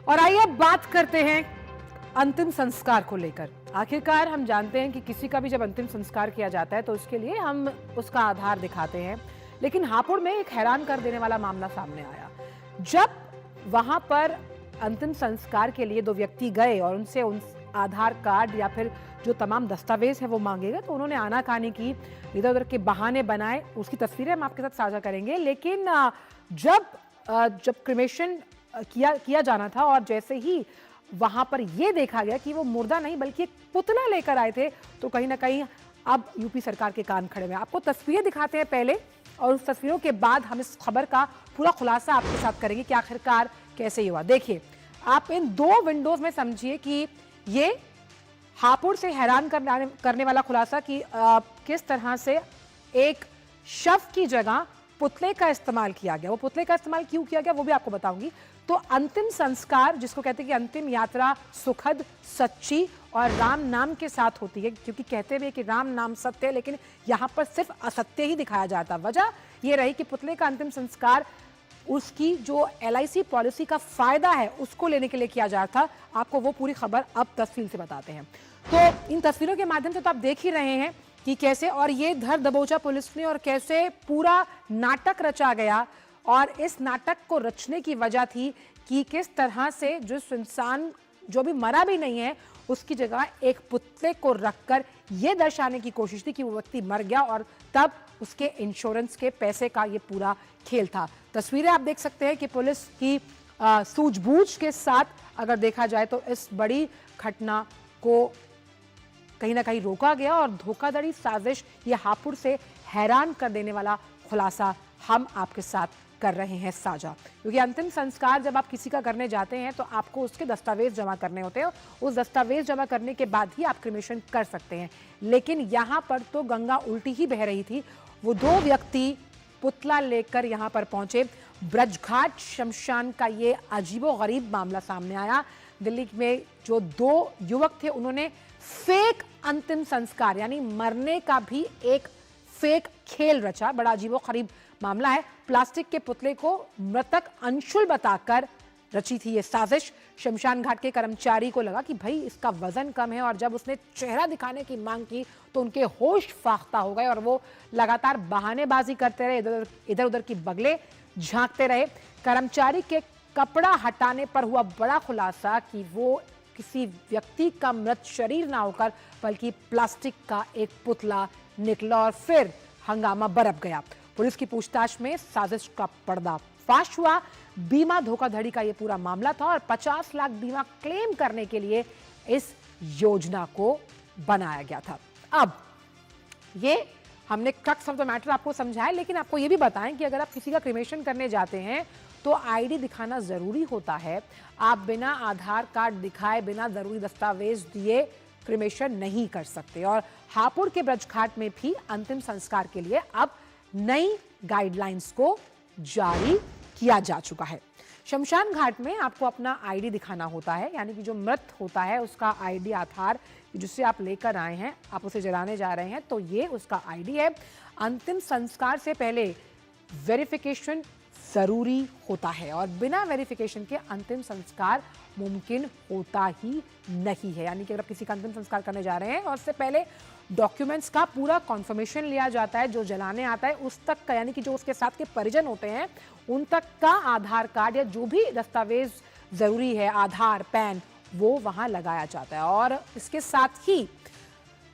और आइए अब बात करते हैं अंतिम संस्कार को लेकर। आखिरकार हम जानते हैं कि किसी का भी जब अंतिम संस्कार किया जाता है तो उसके लिए हम उसका आधार दिखाते हैं, लेकिन हापुड़ में एक हैरान कर देने वाला मामला सामने आया। जब वहां पर अंतिम संस्कार के लिए दो व्यक्ति गए और उनसे आधार कार्ड या फिर जो तमाम दस्तावेज है वो मांगे गए, तो उन्होंने आनाकानी की, इधर उधर के बहाने बनाए। उसकी तस्वीरें हम आपके साथ साझा करेंगे। लेकिन जब क्रिमेशन किया जाना था और जैसे ही वहां पर यह देखा गया कि वो मुर्दा नहीं बल्कि एक पुतला लेकर आए थे, तो कहीं ना कहीं अब यूपी सरकार के कान खड़े हुए। आपको तस्वीरें दिखाते हैं पहले, और उस तस्वीरों के बाद हम इस खबर का पूरा खुलासा आपके साथ करेंगे कि आखिरकार कैसे हुआ। देखिए, आप इन दो विंडोज में समझिए कि ये हापुड़ से हैरान करने वाला खुलासा कि किस तरह से एक शव की जगह पुतले का इस्तेमाल किया गया। वो पुतले का इस्तेमाल क्यों किया गया वो भी आपको बताऊंगी। तो अंतिम संस्कार, जिसको कहते हैं कि अंतिम यात्रा सुखद, सच्ची और राम नाम के साथ होती है, क्योंकि कहते हुए कि राम नाम सत्य है, लेकिन यहाँ पर सिर्फ असत्य ही दिखाया जाता। वजह यह रही कि पुतले का अंतिम संस्कार उसकी जो LIC पॉलिसी का फायदा है उसको लेने के लिए किया जा रहा था। आपको वो पूरी खबर अब तफसील से बताते हैं। तो इन तस्वीरों के माध्यम से तो आप देख ही रहे हैं कि कैसे, और ये धर दबोचा पुलिस ने, और कैसे पूरा नाटक रचा गया। और इस नाटक को रचने की वजह थी कि किस तरह से जिस इंसान जो भी मरा भी नहीं है उसकी जगह एक पुतले को रखकर यह दर्शाने की कोशिश थी कि वो व्यक्ति मर गया, और तब उसके इंश्योरेंस के पैसे का ये पूरा खेल था। तस्वीरें आप देख सकते हैं कि पुलिस की सूझबूझ के साथ अगर देखा जाए तो इस बड़ी घटना को कहीं ना कहीं रोका गया, और धोखाधड़ी साजिश, ये हापुड़ से हैरान कर देने वाला खुलासा हम आपके साथ कर रहे हैं साझा। क्योंकि अंतिम संस्कार जब आप किसी का करने जाते हैं तो आपको उसके दस्तावेज जमा करने होते हैं। उस दस्तावेज जमा करने के बाद ही आप क्रिमेशन कर सकते हैं। लेकिन यहाँ पर तो गंगा उल्टी ही बह रही थी। वो दो व्यक्ति पुतला लेकर यहाँ पर पहुंचे। ब्रजघाट शमशान का ये अजीबोगरीब मामला सामने आया। दिल्ली में जो दो युवक थे उन्होंने फेक अंतिम संस्कार, यानी मरने का भी एक फेक खेल रचा। बड़ा अजीबोगरीब मामला है। प्लास्टिक के पुतले को मृतक अंशुल बताकर रची थी ये साजिश। शमशान घाट के कर्मचारी को लगा कि भाई इसका वजन कम है, और जब उसने चेहरा दिखाने की मांग की तो उनके होश फाख्ता हो गए और वो लगातार बहानेबाजी करते रहे, इधर उधर की बगले झांकते रहे। कर्मचारी के कपड़ा हटाने पर हुआ बड़ा खुलासा कि वो किसी व्यक्ति का मृत शरीर ना होकर बल्कि प्लास्टिक का एक पुतला निकला, और फिर हंगामा बरप गया। पुलिस की पूछताछ में साजिश का पर्दाफाश हुआ। बीमा धोखाधड़ी का यह पूरा मामला था, और 50 लाख बीमा क्लेम करने के लिए इस योजना को बनाया गया था। अब ये हमने क्रक्स ऑफ द मैटर आपको समझाया, लेकिन आपको यह भी बताएं कि अगर आप किसी का क्रिमेशन करने जाते हैं तो ID दिखाना जरूरी होता है। आप बिना आधार कार्ड दिखाए, बिना जरूरी दस्तावेज दिए क्रिमेशन नहीं कर सकते। और हापुड़ के ब्रजघाट में भी अंतिम संस्कार के लिए अब नई गाइडलाइंस को जारी किया जा चुका है। शमशान घाट में आपको अपना ID दिखाना होता है, यानी कि जो मृत होता है उसका ID, आधार जिससे आप लेकर आए हैं, आप उसे जलाने जा रहे हैं तो ये उसका ID है। अंतिम संस्कार से पहले वेरिफिकेशन जरूरी होता है, और बिना वेरिफिकेशन के अंतिम संस्कार मुमकिन होता ही नहीं है। यानी कि अगर आप किसी का अंतिम संस्कार करने जा रहे हैं और उससे पहले डॉक्यूमेंट्स का पूरा कॉन्फर्मेशन लिया जाता है, जो जलाने आता है उस तक का, यानी कि जो उसके साथ के परिजन होते हैं उन तक का आधार कार्ड या जो भी दस्तावेज जरूरी है, आधार, पैन, वो वहां लगाया जाता है। और इसके साथ ही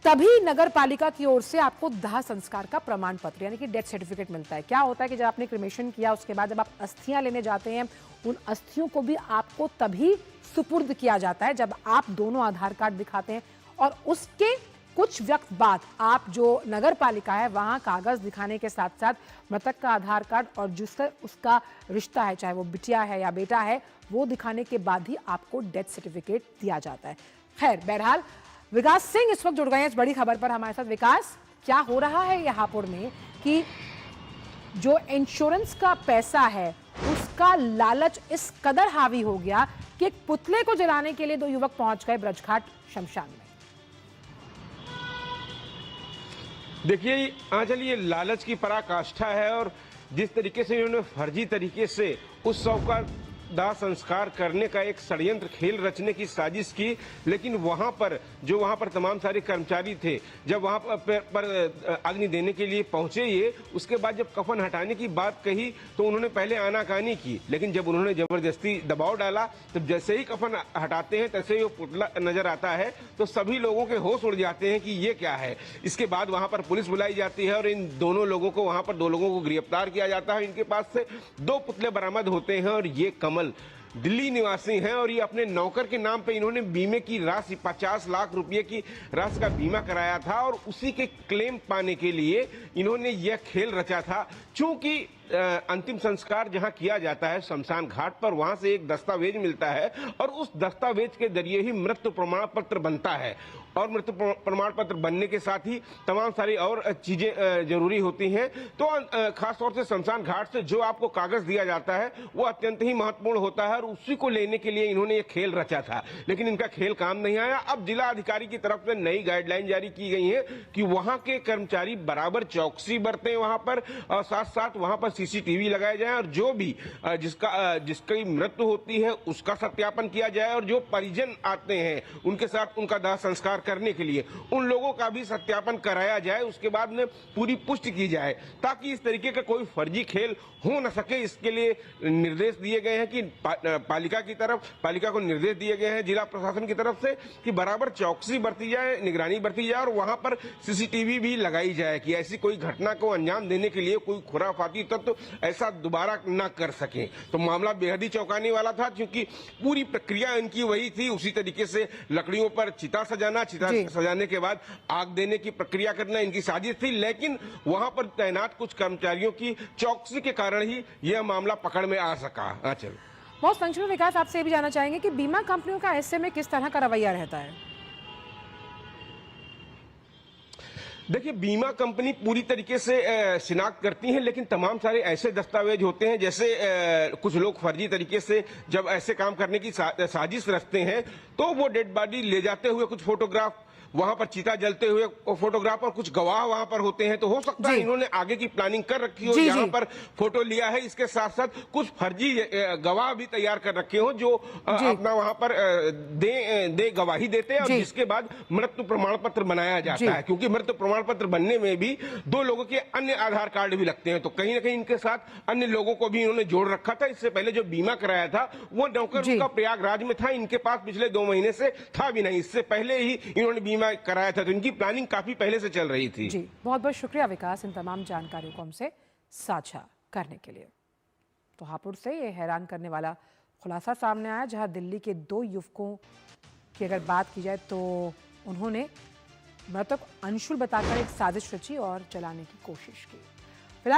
तभी नगर पालिका की ओर से आपको दाह संस्कार का प्रमाण पत्र, यानी कि डेथ सर्टिफिकेट मिलता है। क्या होता है कि जब आपने क्रिमेशन किया उसके बाद जब आप अस्थियां लेने जाते हैं, उन अस्थियों को भी आपको तभी सुपुर्द किया जाता है जब आप दोनों आधार कार्ड दिखाते हैं, और उसके कुछ वक्त बाद आप जो नगर पालिका है वहां कागज दिखाने के साथ साथ मृतक का आधार कार्ड और जिससे उसका रिश्ता है, चाहे वो बिटिया है या बेटा है, वो दिखाने के बाद ही आपको डेथ सर्टिफिकेट दिया जाता है। खैर, बहरहाल विकास सिंह इस वक्त जुड़ गए हैं इस बड़ी खबर पर हमारे साथ। विकास, क्या हो रहा है ये हापुड़ में कि जो इंश्योरेंस का पैसा है उसका लालच इस कदर हावी हो गया कि एक पुतले को जलाने के लिए दो युवक पहुंच गए ब्रजघाट शमशान में। देखिए आंचल, ये लालच की पराकाष्ठा है, और जिस तरीके से इन्होंने फर्जी तरीके से उस शव का दाह संस्कार करने का एक षड्यंत्र खेल रचने की साजिश की। लेकिन वहां पर तमाम सारे कर्मचारी थे, जब वहां पर अग्नि देने के लिए पहुंचे ये, उसके बाद जब कफन हटाने की बात कही तो उन्होंने पहले आनाकानी की, लेकिन जब उन्होंने जबरदस्ती दबाव डाला तो जैसे ही कफन हटाते हैं तैसे ही वो पुतला नजर आता है तो सभी लोगों के होश उड़ जाते हैं कि ये क्या है। इसके बाद वहां पर पुलिस बुलाई जाती है और इन दोनों लोगों को, वहां पर 2 लोगों को गिरफ्तार किया जाता है। इनके पास से 2 पुतले बरामद होते हैं और ये कमल दिल्ली निवासी हैं और ये अपने नौकर के नाम पे इन्होंने बीमे की राशि 50 लाख रुपए की राशि का बीमा कराया था और उसी के क्लेम पाने के लिए इन्होंने यह खेल रचा था। चूंकि अंतिम संस्कार जहां किया जाता है शमशान घाट पर, वहां से एक दस्तावेज मिलता है और उस दस्तावेज के जरिए ही मृत्यु प्रमाण पत्र बनता है और मृत्यु प्रमाण पत्र बनने के साथ ही तमाम सारी और चीजें जरूरी होती हैं। तो खासतौर से शमशान घाट से जो आपको कागज दिया जाता है वो अत्यंत ही महत्वपूर्ण होता है और उसी को लेने के लिए इन्होंने ये खेल रचा था, लेकिन इनका खेल काम नहीं आया। अब जिला अधिकारी की तरफ से नई गाइडलाइन जारी की गई है कि वहां के कर्मचारी बराबर चौकसी बरतें वहां पर, और साथ साथ वहां पर सीसीटीवी लगाए जाए और जो भी जिसकी मृत्यु होती है उसका सत्यापन किया जाए और जो परिजन आते हैं उनके साथ उनका दाह संस्कार करने के लिए उन लोगों का भी सत्यापन कराया जाए, उसके बाद में पूरी पुष्टि की जाए ताकि इस तरीके का कोई फर्जी खेल हो न सके। इसके लिए निर्देश दिए गए हैं कि पालिका को निर्देश दिए गए हैं जिला प्रशासन की तरफ से कि बराबर चौकसी बरती जाए, निगरानी बरती जाए और वहां पर सीसीटीवी भी लगाई जाए कि ऐसी कोई घटना को अंजाम देने के लिए कोई खुराफाती तत्व ऐसा दोबारा न कर सके। तो मामला बेहद ही चौंकाने वाला था क्योंकि पूरी प्रक्रिया इनकी वही थी, उसी तरीके से लकड़ियों पर चिता सजाना, चिता सजाने के बाद आग देने की प्रक्रिया करना इनकी साजिश थी। लेकिन वहां पर तैनात कुछ कर्मचारियों की चौकसी के कारण ही यह मामला पकड़ में आ सका। चलो बहुत संक्षिप्त विकास, आपसे ये भी जानना चाहेंगे कि बीमा कंपनियों का ऐसे में किस तरह का रवैया रहता है? देखिए, बीमा कंपनी पूरी तरीके से शिनाख्त करती हैं, लेकिन तमाम सारे ऐसे दस्तावेज होते हैं जैसे कुछ लोग फर्जी तरीके से जब ऐसे काम करने की साजिश रचते हैं तो वो डेड बॉडी ले जाते हुए कुछ फोटोग्राफ, वहां पर चिता जलते हुए फोटोग्राफ और कुछ गवाह वहां पर होते हैं। तो हो सकता है इन्होंने आगे की प्लानिंग कर रखी हो, यहाँ पर फोटो लिया है, इसके साथ साथ कुछ फर्जी गवाह भी तैयार कर रखे हो जो अपना वहां पर दे गवाही देते हैं और जिसके बाद मृत्यु प्रमाण पत्र बनाया जाता है। क्योंकि मृत्यु प्रमाण पत्र बनने में भी 2 लोगों के अन्य आधार कार्ड भी लगते हैं, तो कहीं ना कहीं इनके साथ अन्य लोगों को भी इन्होंने जोड़ रखा था। इससे पहले जो बीमा कराया था वो नौकर उनका प्रयागराज में था, इनके पास पिछले 2 महीने से था भी नहीं, इससे पहले ही इन्होंने बीमा कराया था, तो इनकी प्लानिंग काफी पहले से चल रही थी। जी, बहुत बहुत शुक्रिया विकास इन तमाम जानकारियों को हमसे साझा करने के लिए। तो हापुड़ से ये हैरान करने वाला खुलासा सामने आया, जहां दिल्ली के 2 युवकों की अगर बात की जाए तो उन्होंने मृतक अंशुल बताकर एक साजिश रची और जलाने की कोशिश की।